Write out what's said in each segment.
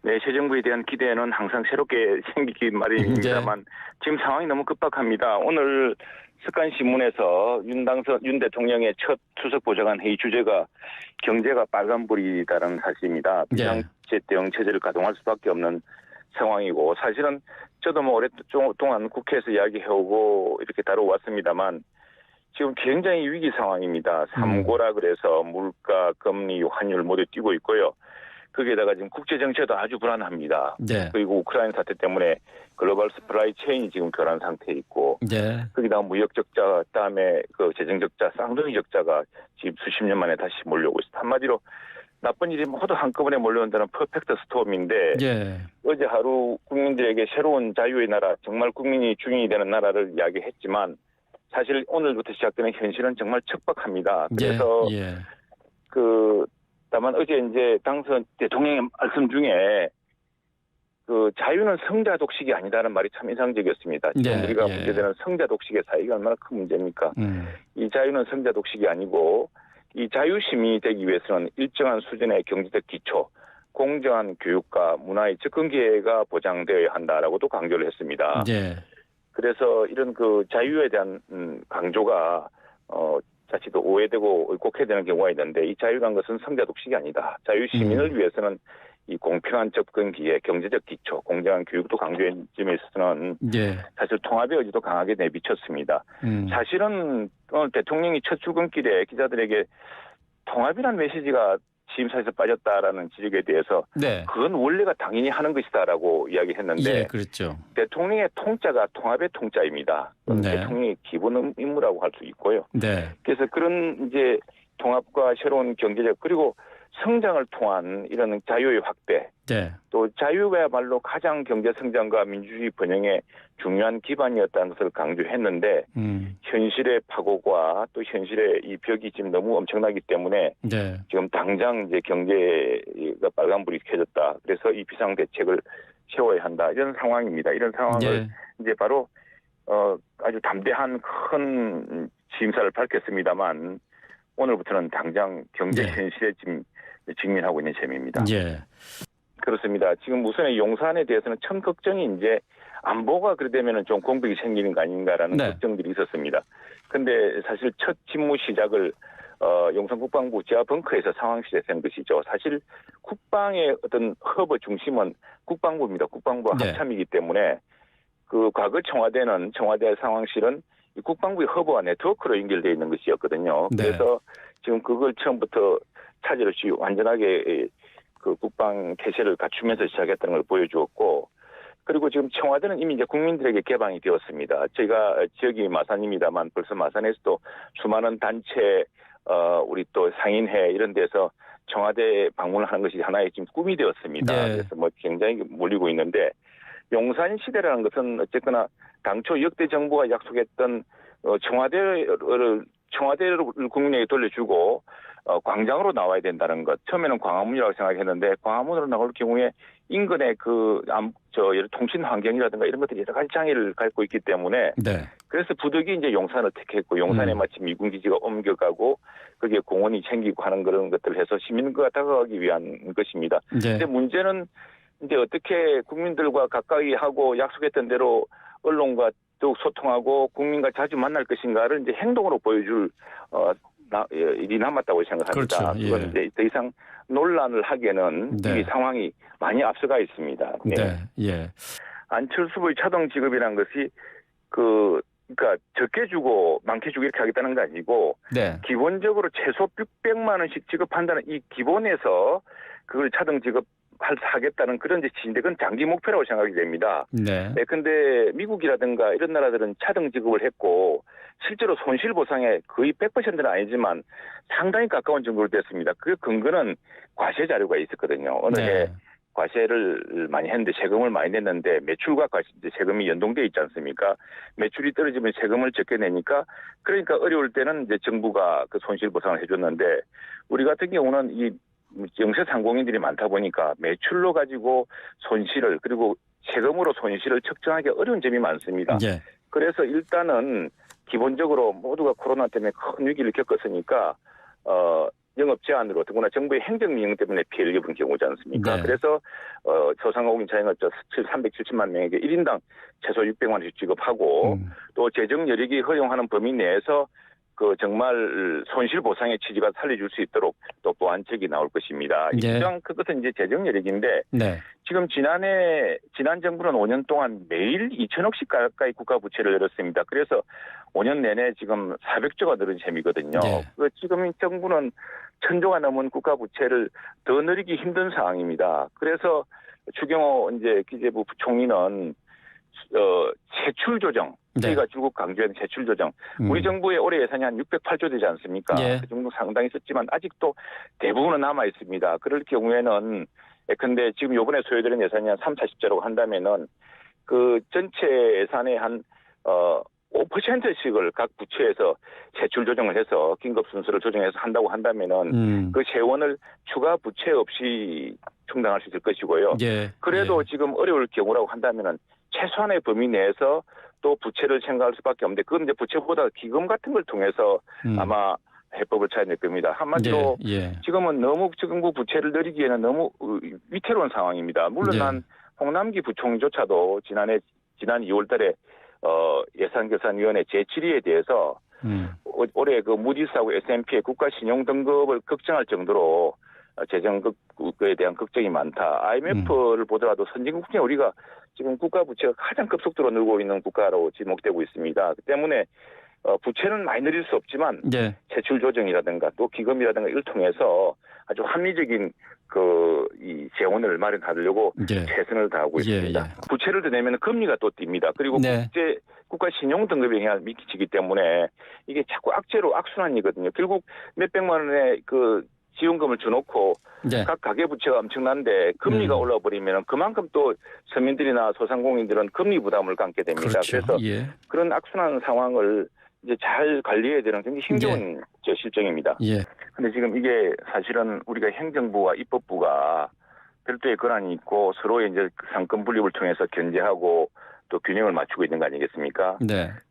네, 새 정부에 대한 기대는 항상 새롭게 생기기 마련입니다만 지금 상황이 너무 급박합니다. 오늘 습관신문에서 윤 대통령의 첫 수석보좌관 회의 주제가 경제가 빨간불이다라는 사실입니다. 비상시에 대응 체제를 가동할 수밖에 없는 상황이고, 사실은 저도 오랫동안 국회에서 이야기해오고 이렇게 다뤄왔습니다만 지금 굉장히 위기 상황입니다. 삼고라 그래서 물가, 금리, 환율 모두 뛰고 있고요. 거기에다가 지금 국제 정세도 아주 불안합니다. 그리고 우크라이나 사태 때문에 글로벌 서플라이 체인이 지금 교란 상태에 있고, 거기다가 무역 적자, 그다음에 그 재정 적자, 쌍둥이 적자가 지금 수십 년 만에 다시 몰려오고 있습니다. 한마디로 나쁜 일이 모두 한꺼번에 몰려온다는 퍼펙트 스톰인데, 어제 하루 국민들에게 새로운 자유의 나라, 정말 국민이 주인이 되는 나라를 이야기했지만 사실 오늘부터 시작되는 현실은 정말 척박합니다. 그래서 다만 어제 이제 당선 대통령의 말씀 중에 그 자유는 성자 독식이 아니다라는 말이 참 인상적이었습니다. 지금 우리가 문제되는 성자 독식의 사이가 얼마나 큰 문제입니까? 이 자유는 성자 독식이 아니고 이 자유심이 되기 위해서는 일정한 수준의 경제적 기초, 공정한 교육과 문화의 접근 기회가 보장되어야 한다라고도 강조를 했습니다. 그래서 이런 그 자유에 대한 강조가 자칫 오해되고 의곡해야 되는 경우가 있는데, 이 자유란 것은 성자 독식이 아니다. 자유 시민을 위해서는 이 공평한 접근 기회, 경제적 기초, 공정한 교육도 강조한 점에 있어서는 사실 통합의 의지도 강하게 내비쳤습니다. 사실은 오늘 대통령이 첫 출근길에 기자들에게 통합이라는 메시지가 취임사에서 빠졌다라는 지적에 대해서 그건 원래가 당연히 하는 것이다라고 이야기했는데, 대통령의 통자가 통합의 통자입니다. 대통령의 기본 임무라고 할 수 있고요. 그래서 그런 이제 통합과 새로운 경제적 그리고 성장을 통한 이런 자유의 확대, 또 자유야말로 가장 경제 성장과 민주주의 번영의 중요한 기반이었다는 것을 강조했는데, 현실의 파고과 또 현실의 이 벽이 지금 너무 엄청나기 때문에 지금 당장 이제 경제가 빨간불이 켜졌다. 그래서 이 비상 대책을 세워야 한다. 이런 상황입니다. 이런 상황을 이제 바로 아주 담대한 큰 취임사를 밝혔습니다만 오늘부터는 당장 경제 현실에 지금 직면하고 있는 셈입니다. 그렇습니다. 지금 우선의 용산에 대해서는 첫 걱정이 이제 안보가 그러되면 좀 공백이 생기는 거 아닌가라는 걱정들이 있었습니다. 근데 사실 첫 직무 시작을 용산 국방부 지하 벙커에서 상황실에서 한 것이죠. 사실 국방의 어떤 허브 중심은 국방부입니다. 국방부와 합참이기 때문에 그 과거 청와대 상황실은 이 국방부의 허브와 네트워크로 연결되어 있는 것이었거든요. 그래서 지금 그걸 처음부터 차질 없이 완전하게 그 국방 태세를 갖추면서 시작했다는 걸 보여주었고, 그리고 지금 청와대는 이미 이제 국민들에게 개방이 되었습니다. 저희가 지역이 마산입니다만 벌써 마산에서도 수많은 단체, 우리 또 상인회 이런 데서 청와대 방문을 하는 것이 하나의 지금 꿈이 되었습니다. 그래서 뭐 굉장히 몰리고 있는데, 용산 시대라는 것은 어쨌거나 당초 역대 정부가 약속했던 청와대를 국민에게 돌려주고 광장으로 나와야 된다는 것. 처음에는 광화문이라고 생각했는데 광화문으로 나올 경우에 인근의 통신 환경이라든가 이런 것들이 여러 가지 장애를 갖고 있기 때문에 그래서 부득이 이제 용산을 택했고, 용산에 마치 미군 기지가 옮겨가고 거기에 공원이 생기고 하는 그런 것들을 해서 시민과 다가가기 위한 것입니다. 근데 문제는 이제 어떻게 국민들과 가까이 하고 약속했던 대로 언론과 더욱 소통하고 국민과 자주 만날 것인가를 이제 행동으로 보여줄 일이 남았다고 생각합니다. 그건 이제 더 이상 논란을 하기에는 이 상황이 많이 앞서가 있습니다. 안철수 후보의 차등 지급이라는 것이 그러니까 적게 주고 많게 주고 이렇게 하겠다는 게 아니고 기본적으로 최소 600만 원씩 지급한다는 이 기본에서 그걸 차등 하겠다는 그런 지인데 그건 장기 목표라고 생각이 됩니다. 근데 미국이라든가 이런 나라들은 차등 지급을 했고 실제로 손실 보상에 거의 100%는 아니지만 상당히 가까운 정도로 됐습니다. 그 근거는 과세 자료가 있었거든요. 어느 해 과세를 많이 했는데 세금을 많이 냈는데 매출과 세금이 연동돼 있지 않습니까? 매출이 떨어지면 세금을 적게 내니까 그러니까 어려울 때는 이제 정부가 그 손실 보상을 해줬는데, 우리 같은 경우는 이 영세상공인들이 많다 보니까 매출로 가지고 손실을 그리고 세금으로 손실을 측정하기 어려운 점이 많습니다. 그래서 일단은 기본적으로 모두가 코로나 때문에 큰 위기를 겪었으니까 영업 제한으로 더구나 정부의 행정명령 때문에 피해를 입은 경우지 않습니까? 네. 그래서 소상공인 자영업자 370만 명에게 1인당 최소 600만 원씩 지급하고 또 재정 여력이 허용하는 범위 내에서 정말 손실 보상의 취지가 살려줄 수 있도록 또 보완책이 나올 것입니다. 네. 그것은 이제 재정 여력인데 네. 지금 지난 정부는 5년 동안 매일 2천억씩 가까이 국가 부채를 늘었습니다. 그래서 5년 내내 지금 400조가 늘은 셈이거든요. 네. 지금 정부는 1,000조가 넘은 국가 부채를 더 늘리기 힘든 상황입니다. 그래서 추경호 이제 기재부 부총리는 세출 조정, 저희가 줄곧 강조하는 세출 조정. 우리 정부의 올해 예산이 한 608조 되지 않습니까? 예. 그 정도 상당히 썼지만 아직도 대부분은 남아 있습니다. 그럴 경우에는 근데 지금 요번에 소요되는 예산이 한 30-40조라고 한다면은 그 전체 예산의 한 5%씩을 각 부처에서 세출 조정을 해서 긴급 순서를 조정해서 한다고 한다면은 그 재원을 추가 부채 없이 충당할 수 있을 것이고요. 예. 그래도 지금 어려울 경우라고 한다면은 최소한의 범위 내에서 또 부채를 생각할 수밖에 없는데 그건 이제 부채보다 기금 같은 걸 통해서 아마 해법을 찾아낼 겁니다. 한마디로 지금은 너무 정부 부채를 늘리기에는 너무 위태로운 상황입니다. 물론 난 홍남기 부총리조차도 지난 2월 달에 예산결산위원회 제7위에 대해서 올해 그 무디스하고 S&P의 국가 신용 등급을 걱정할 정도로 재정에 대한 걱정이 많다. IMF를 보더라도 선진국 중에 우리가 지금 국가 부채가 가장 급속도로 늘고 있는 국가로 지목되고 있습니다. 그 때문에 부채는 많이 늘릴 수 없지만 세출 조정이라든가 또 기금이라든가 이를 통해서 아주 합리적인 이 재원을 마련하려고 최선을 다하고 있습니다. 부채를 더 내면 금리가 또 뜁니다. 그리고 국가 신용 등급에 영향을 미치기 때문에 이게 자꾸 악순환이거든요. 결국 몇백만 원의 지원금을 줘놓고 각 가계 부채가 엄청난데 금리가 올라 버리면 그만큼 또 서민들이나 소상공인들은 금리 부담을 갖게 됩니다. 그렇죠. 그래서 그런 악순환 상황을 이제 잘 관리해야 되는 굉장히 힘겨운 실정입니다. 그런데 지금 이게 사실은 우리가 행정부와 입법부가 별도의 권한이 있고 서로의 이제 상권 분립을 통해서 견제하고 또 균형을 맞추고 있는 거 아니겠습니까?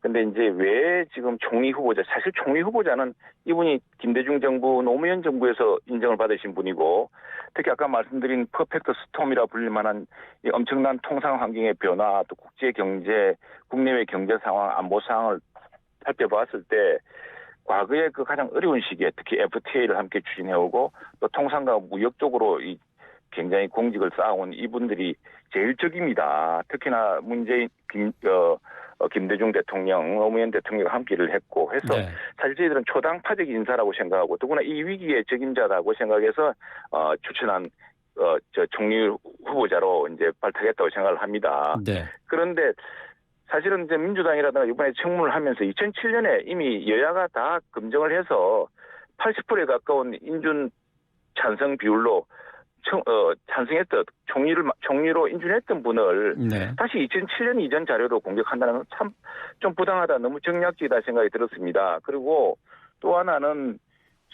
근데 이제 왜 지금 총리 후보자, 사실 총리 후보자는 이분이 김대중 정부, 노무현 정부에서 인정을 받으신 분이고 특히 아까 말씀드린 퍼펙트 스톰이라 불릴 만한 이 엄청난 통상 환경의 변화, 또 국제 경제, 국내외 경제 상황, 안보 상황을 살펴봤을 때 과거에 그 가장 어려운 시기에 특히 FTA를 함께 추진해오고 또 통상과 무역 쪽으로 굉장히 공직을 쌓아온 이분들이 제일 적입니다. 특히나 김대중 대통령, 노무현 대통령과 함께 일을 했고 해서 사실 저희들은 초당파적 인사라고 생각하고 더구나 이 위기의 적임자라고 생각해서 추천한 총리 후보자로 이제 발탁했다고 생각을 합니다. 그런데 사실은 이제 민주당이라든가 이번에 청문을 하면서 2007년에 이미 여야가 다 검증을 해서 80%에 가까운 인준 찬성 비율로 찬성했던 총리로 인준했던 분을 다시 2007년 이전 자료로 공격한다는 건 참 좀 부당하다, 너무 정략적이다 생각이 들었습니다. 그리고 또 하나는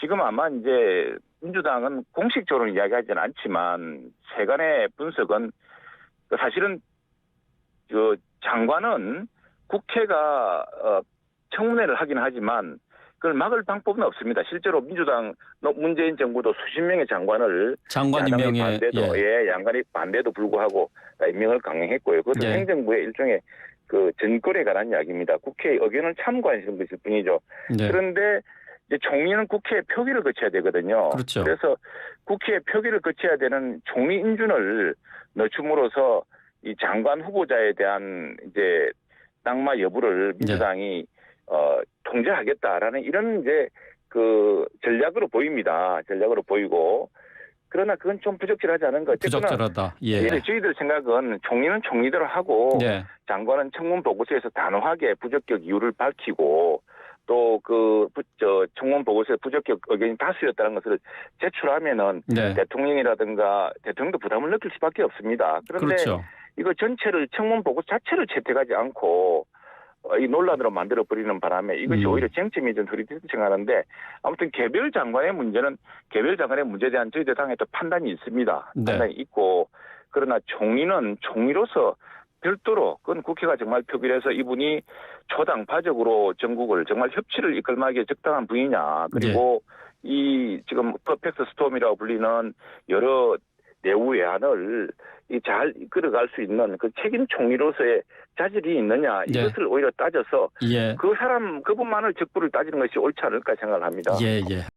지금 아마 이제 민주당은 공식적으로 이야기하지는 않지만 세간의 분석은 사실은 장관은 국회가 청문회를 하긴 하지만 그걸 막을 방법은 없습니다. 실제로 민주당 문재인 정부도 수십 명의 장관을 양관이 반대도 불구하고 임명을 강행했고요. 그것은 행정부의 일종의 전권에 관한 이야기입니다. 국회의 의견을 참고하시는 것일 뿐이죠. 그런데 이제 총리는 국회의 표기를 거쳐야 되거든요. 그래서 국회의 표기를 거쳐야 되는 총리 인준을 늦춤으로써 이 장관 후보자에 대한 이제 낙마 여부를 민주당이 통제하겠다라는 이런 이제 전략으로 보입니다. 전략으로 보이고 그러나 그건 좀 부적절하지 않은가. 부적절하다. 저희들 생각은 총리는 총리대로 하고 장관은 청문 보고서에서 단호하게 부적격 이유를 밝히고 또 청문 보고서에 부적격 의견이 다수였다는 것을 제출하면은 대통령이라든가 대통령도 부담을 느낄 수밖에 없습니다. 그런데 이거 전체를 청문 보고서 자체를 채택하지 않고 이 논란으로 만들어버리는 바람에 이것이 오히려 쟁점이 좀 흐릿해서 생각하는데 아무튼 개별 장관의 문제에 대한 저희들 당의 또 판단이 있습니다. 판단이 있고 그러나 총리는 총리로서 별도로 그건 국회가 정말 표결해서 이분이 초당파적으로 전국을 정말 협치를 이끌 만하게 적당한 분이냐 그리고 이 지금 퍼펙트 스톰이라고 불리는 여러 내부 외환을 잘 이끌어갈 수 있는 그 책임 총리로서의 자질이 있느냐 예. 이것을 오히려 따져서 예. 그분만을 적부를 따지는 것이 옳지 않을까 생각을 합니다. 예, 예.